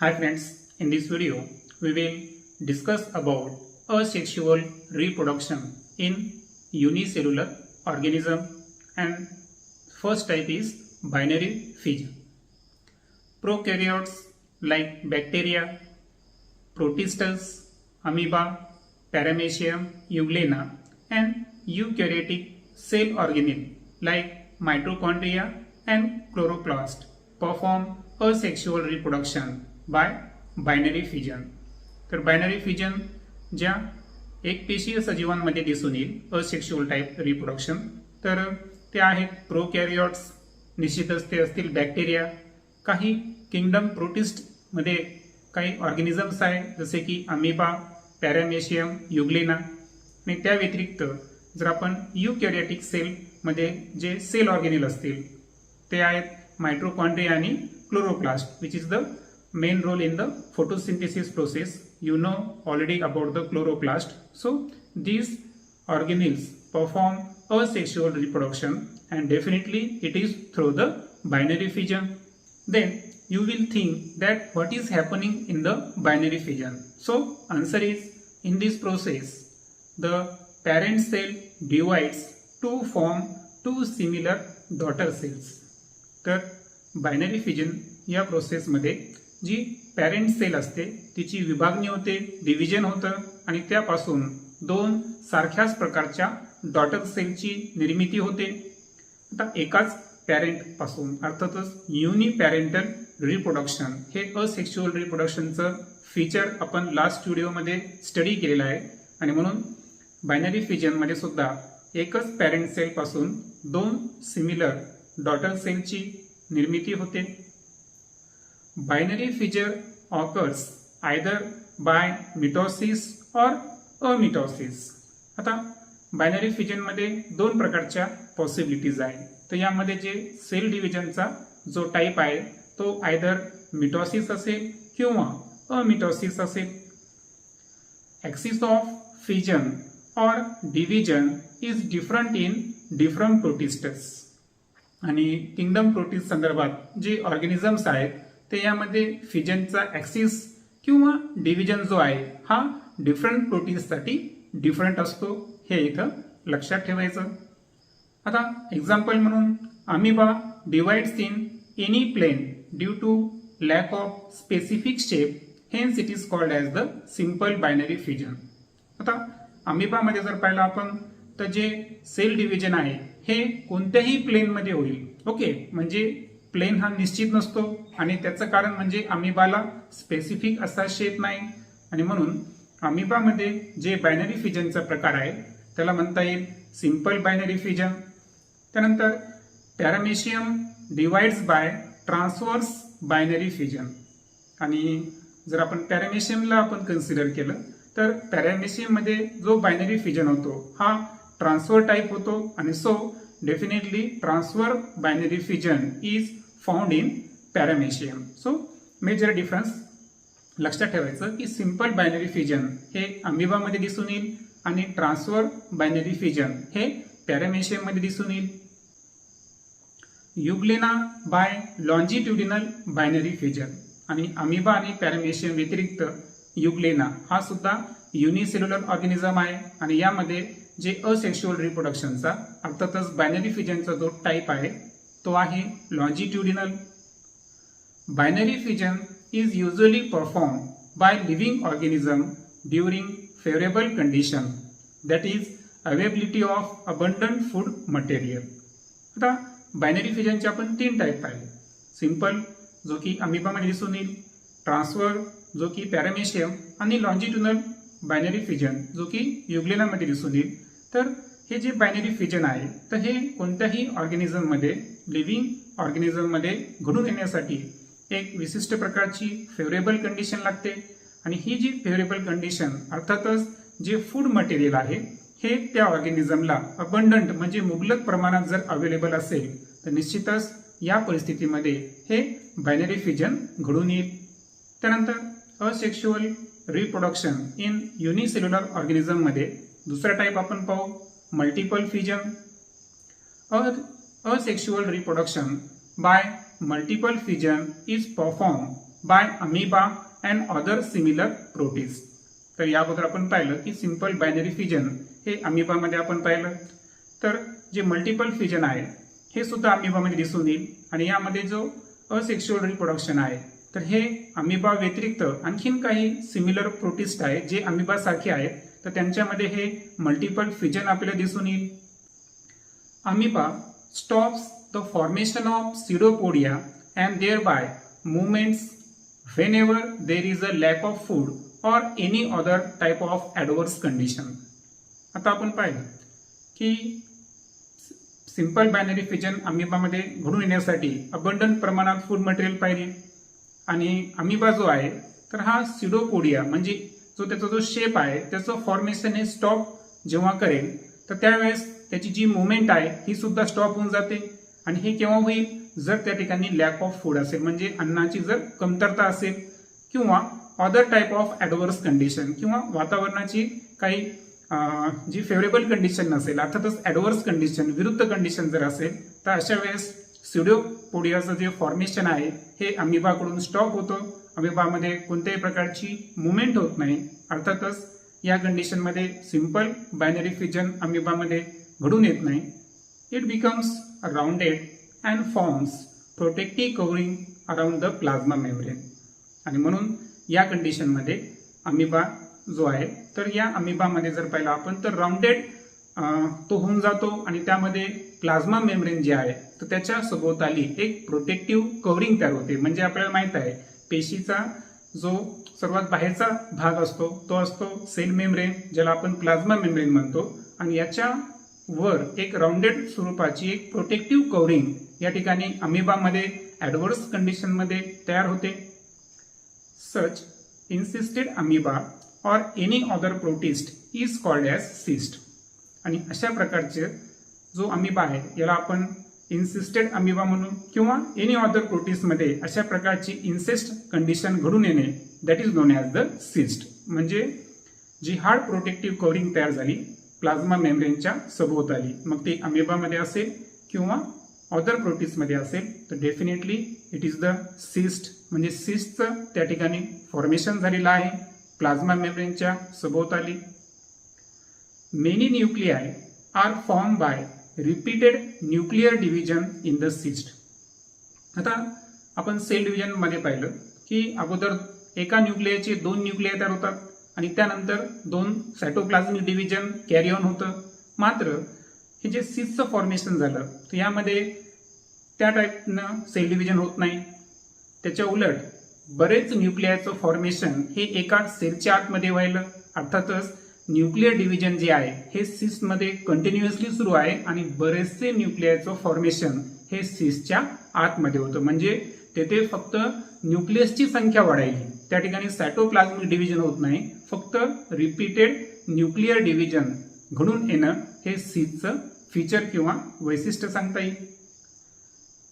Hi friends, in this video we will discuss about asexual reproduction in unicellular organism, and first type is binary fission. Prokaryotes like bacteria, protistus, amoeba, paramecium, euglena, and eukaryotic cell organelle like mitochondria and chloroplast perform asexual reproduction by binary fission. तर binary fission ज्या एकपेशीय सजीवांमध्ये दिसून येईल asexual type reproduction, तर ते आहेत प्रोकॅरियोट्स, निश्चितच ते असतील बॅक्टेरिया, काही किंगडम प्रोटिस्ट मध्ये काही ऑर्गॅनिझम्स आहे जसे की अमिबा, पॅरामेशियम, युग्लेना, आणि त्या व्यतिरिक्त जर आपण युकॅरियोटिक सेल मध्ये जे सेल ऑर्गॅनिल असतील ते आहेत मायटोकॉन्ड्रिया आणि chloroplast, which is the main role in the photosynthesis process. You know already about the chloroplast. So these organelles perform asexual reproduction, and definitely it is through the binary fission. Then you will think that what is happening in the binary fission. So answer is, in this process the parent cell divides to form two similar daughter cells. तर binary fission या process मध्ये जी parent sale असते तिची विभागणी होते, division होतं, आणि त्यापासून दोन सारख्याच प्रकारच्या डॉटर सेलची निर्मिती होते. आता एकाच पॅरेंट पासून, अर्थातच युनिपॅरेंटल रिप्रोडक्शन हे असेक्शुअल रिप्रोडक्शनचं फीचर आपण लास्ट व्हिडिओमध्ये स्टडी केलेलं आहे, आणि म्हणून बायनरी फिजनमध्ये सुद्धा एकच पॅरेंट सेल पासून दोन सिमिलर डॉटर सेलची निर्मिती होते. Binary fission occurs either by mitosis or amitosis. आता बायनरी फिजन मध्ये दोन प्रकारच्या पॉसिबिलिटीज आहेत. तर यामध्ये जे सेल डिव्हिजनचा जो टाइप आहे तो आयदर मिटोसिस असेल किंवा अमिटोसिस असेल. ॲक्सिस ऑफ फिजन और division is different in different प्रोटिस्ट्स. आणि किंगडम प्रोटिस्ट संदर्भात जे ऑर्गॅनिझम्स आहेत ते यामध्ये फिजनचा ॲक्सिस किंवा डिव्हिजन जो आहे हा डिफरंट प्रोटिन्ससाठी डिफरंट असतो, हे इथं लक्षात ठेवायचं. आता एक्झाम्पल म्हणून amoeba divides in any plane due to lack of specific shape, hence it is called as the simple binary fission. आता अमिबामध्ये जर पाहिलं आपण तर जे सेल डिव्हिजन आहे हे कोणत्याही प्लेनमध्ये होईल. ओके, म्हणजे प्लेन हा निश्चित नसतो, आणि त्याचं कारण म्हणजे अमिबाला स्पेसिफिक असा शेप नाही, आणि म्हणून अमिबामध्ये जे बायनरी फिजनचा प्रकार आहे त्याला म्हणता येईल सिंपल बायनरी फिजन. त्यानंतर paramecium divides bye transverse binary fission. आणि जर आपण पॅरामेशियमला आपण कन्सिडर केलं तर पॅरामेशियम मध्ये जो बायनरी फिजन होतो हा ट्रान्सफर टाइप होतो, आणि so definitely transfer binary fission is found in paramecium. So major difference लक्षात ठेवायचं की सिंपल बायनरी फिजन हे अमिबामध्ये दिसून येईल आणि ट्रान्सफर बायनरी फिजन हे पॅरामेशियम मध्ये दिसून येईल. युग्लेना बाय लॉन्जिट्युडिनल बायनरी फिजन. आणि अमिबा आणि पॅरामेशियम व्यतिरिक्त युग्लेना हा सुद्धा युनिसेल्युलर ऑर्गॅनिझम आहे, आणि यामध्ये जे असेक्शुअल रिप्रोडक्शनचा अर्थातच बायनरी फिजनचा जो टाइप आहे तो आहे longitudinal. Binary fission is usually perform by living organism during favourable condition, that is availability of abundant food material. आता बायनरी फिजनचे आपण तीन टाइप पाहिले. सिंपल जो की अमिबामध्ये दिसून येईल, ट्रान्सफर जो की पॅरामेशियम, आणि लॉन्जिट्युडिनल बायनरी फिजन जो की युग्लेनामध्ये दिसून येईल. तर हे जे बायनरी फिजन आहे तर हे कोणत्याही ऑर्गॅनिझम मध्ये, लिव्हिंग ऑर्गॅनिझम मध्ये घडून येण्यासाठी एक विशिष्ट प्रकारची फेवरेबल कंडिशन लागते, आणि ही जी फेवरेबल कंडिशन अर्थातच जे फूड मटेरियल आहे हे त्या ऑर्गॅनिझमला अबंडंट म्हणजे मुबलक प्रमाणात जर अवेलेबल असेल तर निश्चितच या परिस्थितीमध्ये हे बायनरी फिजन घडून येईल. त्यानंतर asexual reproduction in unicellular organism मध्ये दुसरा टाइप आपण पाहू, multiple fission. Asexual reproduction by multiple fission is performed by amoeba and other similar protist. तर या अगोदर आपण पाहिलं की सिंपल बायनरी फिजन हे अमिबामध्ये आपण पाहिलं. तर जे मल्टिपल फिजन आहे हे सुद्धा अमिबामध्ये दिसून येईल. आणि यामध्ये जो असेक्शुअल रिप्रोडक्शन आहे तर हे अमिबा व्यतिरिक्त आणखीन काही सिमिलर प्रोटिस्ट आहेत जे अमिबा सारखे आहेत, तर त्यांच्यामध्ये हे मल्टिपल फिजन आपल्याला दिसून येईल. Amoeba stops the formation of pseudopodia and thereby movements whenever there is a lack of food or any other type of adverse condition. आता आपण पाहिलं की सिंपल बायनरी फिजन अमिबामध्ये घडून येण्यासाठी अबंडंट प्रमाणात फूड मटेरियल पाहिजे. आणि अमिबा जो आहे तर हा pseudopodia म्हणजे जो त्याचा जो शेप आहे त्याचं फॉर्मेशन हे स्टॉप जेव्हा करेल तर त्यावेळेस त्याची जी मुवमेंट आहे ही सुद्धा स्टॉप होऊन जाते. आणि हे केव्हा होईल, जर त्या ठिकाणी लॅक ऑफ फूड असेल म्हणजे अन्नाची जर कमतरता असेल किंवा other type of adverse condition किंवा वातावरणाची काही जी फेवरेबल कंडिशन नसेल, अर्थातच ॲडव्हर्स कंडिशन विरुद्ध कंडिशन जर असेल तर अशा वेळेस pseudopodia जे फॉर्मेशन आहे हे अमिबाकडून स्टॉप होतं. अमिबामध्ये कोणत्याही प्रकारची मुवमेंट होत नाही. अर्थातच या कंडिशनमध्ये सिंपल बायनरी फिजन अमिबामध्ये घडून येत नाही. It becomes rounded and forms protective covering around the plasma membrane. आणि म्हणून या कंडिशनमध्ये अमिबा जो आहे तर या अमिबामध्ये जर पाहिलं आपण तर राउंडेड तो होऊन जातो आणि त्यामध्ये प्लाझ्मा मेम्ब्रेन जे आहे तर त्याच्या सभोवताली एक प्रोटेक्टिव्ह कव्हरिंग तयार होते. म्हणजे आपल्याला माहित आहे पेशीचा जो सर्वात बाहेरचा भाग असतो तो असतो सेल मेम्ब्रेन, ज्याला आपण प्लाझ्मा मेम्ब्रेन म्हणतो. आणि याच्या वर एक राउंडेड स्वरूपाची एक प्रोटेक्टिव्ह कव्हरिंग या ठिकाणी अमिबामध्ये ॲडव्हर्स कंडिशनमध्ये तयार होते. सच इन्सिस्टेड अमिबा और any other protist is called as cyst. आणि अशा प्रकारचे जो अमिबा आहे याला आपण इन्सिस्टेड अमिबा म्हणून किंवा एनी अदर प्रोटिस्टमध्ये अशा प्रकारची इन्सेस्ट कंडिशन घडून येणे that is non as the cyst. म्हणजे जी हार्ड प्रोटेक्टिव्ह कव्हरिंग तयार झाली प्लाझ्मा मेम्ब्रेनच्या सभोवताली, मग ते अमिबामध्ये असेल किंवा अदर प्रोटिस्टमध्ये असेल तर definitely it is the cyst. म्हणजे सिस्टचं त्या ठिकाणी फॉर्मेशन झालेलं आहे प्लाझ्मा मेम्ब्रेनच्या सभोवताली. Many nuclei are form by repeated nuclear division in the cyst. आता आपण सेल डिव्हिजन मध्ये पाहिलं की अगोदर एका न्यूक्लियाचे 2 न्यूक्लिया तयार होतात आणि त्यानंतर 2 सायटोप्लाझमिक डिव्हिजन कॅरी ऑन होतं. मात्र हे जे सिस्टचं फॉर्मेशन झालं तर यामध्ये त्या टाईपनं सेल डिव्हिजन होत नाही. त्याच्या उलट बरेच न्यूक्लियाचं फॉर्मेशन हे एका सेलच्या आतमध्ये व्हायलं. अर्थातच न्यूक्लियर डिव्हिजन जे आहे हे सिस्टमध्ये कंटिन्युअसली सुरू आहे आणि बरेचसे न्यूक्लियाचं फॉर्मेशन हे सिस्टच्या आतमध्ये होतं. म्हणजे तेथे फक्त न्यूक्लियसची संख्या वाढायली, त्या ठिकाणी सायटोप्लाझमिक डिव्हिजन होत नाही. फक्त रिपीटेड न्यूक्लियर डिव्हिजन घडून येणं हे सिस्टचं फीचर किंवा वैशिष्ट्य सांगता येईल.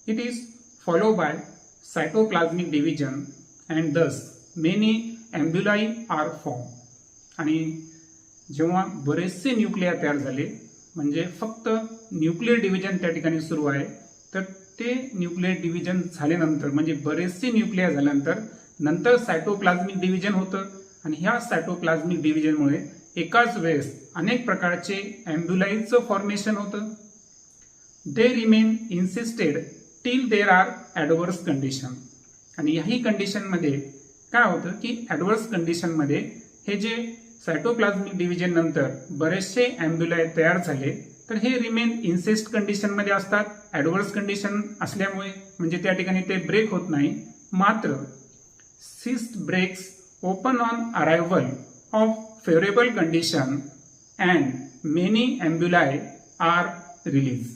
It is follow by cytoplasmic division and thus many amoebulae are form. आणि जेव्हा बरेचसे न्यूक्लिया तयार झाले म्हणजे फक्त न्यूक्लियर डिव्हिजन त्या ठिकाणी सुरू आहे, तर ते न्यूक्लियर डिव्हिजन झाल्यानंतर म्हणजे बरेचसे न्यूक्लिया झाल्यानंतर नंतर सायटोप्लाझमिक डिव्हिजन होतं. आणि ह्या सायटोप्लाझमिक डिव्हिजनमुळे एकाच वेळेस अनेक प्रकारचे एम्ब्युलाईजचं फॉर्मेशन होतं. They remain इन्सिस्टेड till there are adverse condition. आणि याही कंडिशनमध्ये काय होतं की ॲडव्हर्स कंडिशनमध्ये हे जे सायटोप्लाझमिक डिव्हिजन नंतर बरेचसे एम्ब्युलाय तयार झाले तर हे रिमेन इन्सेस्ट कंडिशनमध्ये असतात ॲडव्हर्स कंडिशन असल्यामुळे. म्हणजे त्या ठिकाणी ते ब्रेक होत नाही. मात्र cyst breaks open on arrival of favourable condition and many amoebulae are release.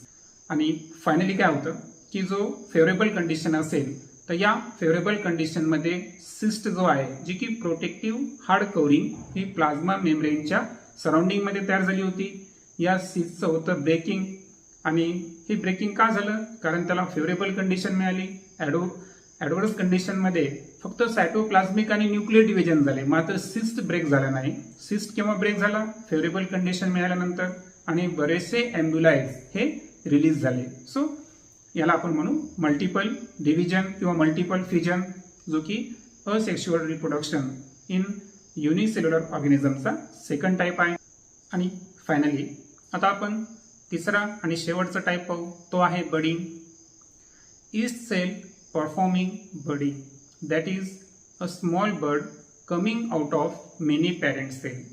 आणि फायनली काय होतं की जो फेवरेबल कंडिशन असेल तर या फेवरेबल कंडिशनमध्ये सिस्ट जो आहे जी की प्रोटेक्टिव्ह हार्ड कव्हरिंग ही प्लाझ्मा मेम्ब्रेनच्या सराउंडिंगमध्ये तयार झाली होती. या सिस्टचं होतं ब्रेकिंग. आणि ही ब्रेकिंग का झालं, कारण त्याला फेवरेबल कंडिशन मिळाली. ॲडव्हर्स कंडिशनमध्ये फक्त सायटोप्लाझमिक आणि न्यूक्लियर डिव्हिजन झाले, मात्र सिस्ट ब्रेक झाला नाही. सिस्ट केव्हा ब्रेक झाला, फेवरेबल कंडिशन मिळाल्यानंतर, आणि बरेचसे एम्ब्युलाइज हे रिलीज झाले. सो याला आपण म्हणू मल्टिपल डिव्हिजन किंवा मल्टिपल फ्युजन, जो की असेक्शुअल रिप्रोडक्शन इन युनिसेल्युलर ऑर्गॅनिझमचा सेकंड टाईप आहे. आणि फायनली आता आपण तिसरा आणि शेवटचा टाईप पाहू, तो आहे budding. Yeast cell performing budding, that is a small bird coming out of many parent cell.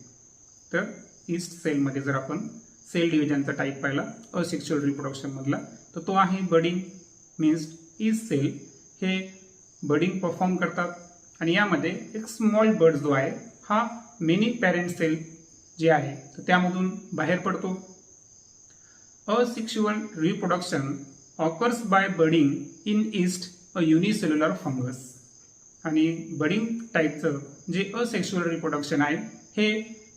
तर ईस्ट सेलमध्ये जर आपण सेल डिव्हिजनचा टाईप पाहिला असेक्शुअल रिप्रोडक्शन मधला, तर तो आहे बडिंग. मीन्स ईस्ट सेल हे बडिंग परफॉर्म करतात आणि यामध्ये एक स्मॉल बर्ड जो आहे हा मेनी पॅरेंट सेल जे आहे तर त्यामधून बाहेर पडतो. Asexual reproduction occurs by budding in east a unicellular fungus. आणि बडिंग टाईपचं जे असेक्शुअल रिप्रोडक्शन आहे हे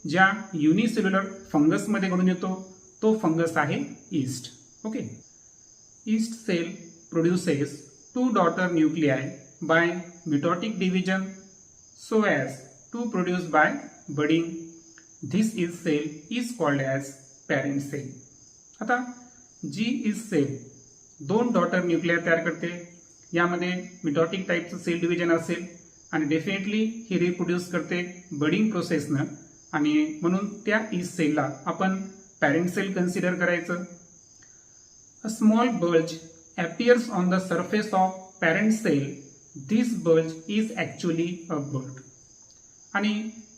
ज्या युनिसेल्युलर फंगसमध्ये घडून येतो तो फंगस आहे east. Okay. Yeast cell produces 2 daughter nuclei by mitotic division so as to produce by budding. This is cell is called as parent cell. आता जी ईस्ट सेल 2 daughter nuclei तयार करते, यामध्ये मिटॉटिक टाईपचं सेल डिव्हिजन असेल आणि definitely ही reproduce करते budding प्रोसेसनं, आणि म्हणून त्या ईस्ट सेलला आपण पॅरेंट सेल कन्सिडर करायचं. A small bulge appears on the surface of parent cell. This bulge is actually a bud. आणि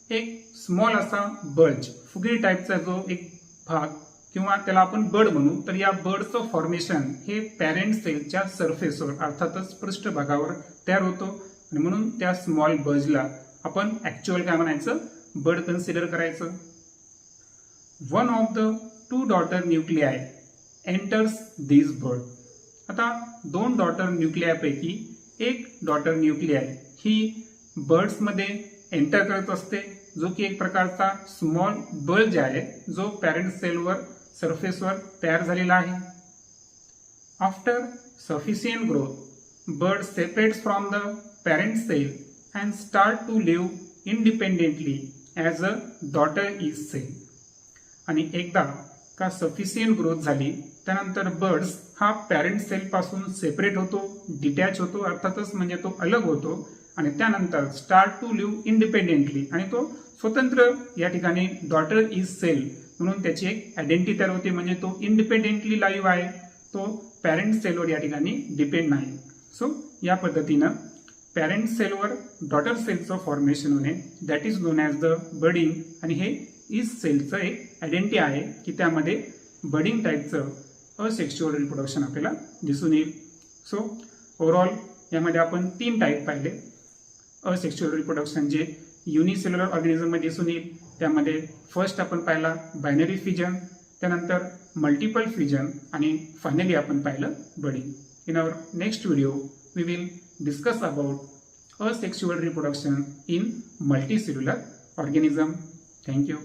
एक स्मॉल असा बल्ज फुगडी टाईपचा जो एक भाग किंवा त्याला आपण बड म्हणू, तर या बडचं फॉर्मेशन हे पॅरेंट सेलच्या सरफेसवर अर्थातच पृष्ठभागावर तयार होतो आणि म्हणून त्या स्मॉल बल्जला आपण ऍक्च्युअल काय म्हणायचं, बड कन्सिडर करायचं. One of the 2 daughter nuclei enters this bud. आता 2 daughter nuclei पैकी एक डॉटर न्यूक्लिआय ही बर्ड्समध्ये एंटर करत असते, जो की एक प्रकारचा स्मॉल बल्ज आहे जो पॅरेंट सेलवर सरफेसवर तयार झालेला आहे. After sufficient growth bird separates from the parent cell and start to live independently as a daughter yeast cell. आणि एकदा का सफिशियंट ग्रोथ झाली त्यानंतर बर्ड्स हा पॅरेंट सेल पासून सेपरेट होतो, डिटॅच होतो, अर्थातच म्हणजे तो अलग होतो आणि त्यानंतर स्टार्ट टू लिव्ह इंडिपेंडेंटली, आणि तो स्वतंत्र या ठिकाणी डॉटर ईस्ट सेल म्हणून त्याची एक आयडेंटिटी तयार होते, म्हणजे तो इंडिपेंडेंटली लाईव्ह आहे, तो पॅरेंट सेलवर या ठिकाणी डिपेंड नाही. सो या पद्धतीनं पॅरेंट सेलवर डॉटर सेलचं फॉर्मेशन होणे that is non as the budding. आणि हे ईस्ट सेलचं एक आयडेंटिटी आहे की त्यामध्ये बडिंग टाईपचं असेक्शुअल रिप्रोडक्शन आपल्याला दिसून येईल. सो ओव्हरऑल यामध्ये आपण 3 टाईप पाहिले असेक्शुअल रिप्रोडक्शन जे युनिसेल्युलर ऑर्गॅनिझममध्ये दिसून येईल. त्यामध्ये फर्स्ट आपण पाहिला बायनरी फ्युजन, त्यानंतर मल्टिपल फ्युजन आणि फायनली आपण पाहिलं budding. In our next video we will discuss about asexual reproduction in multicellular organism. Thank you.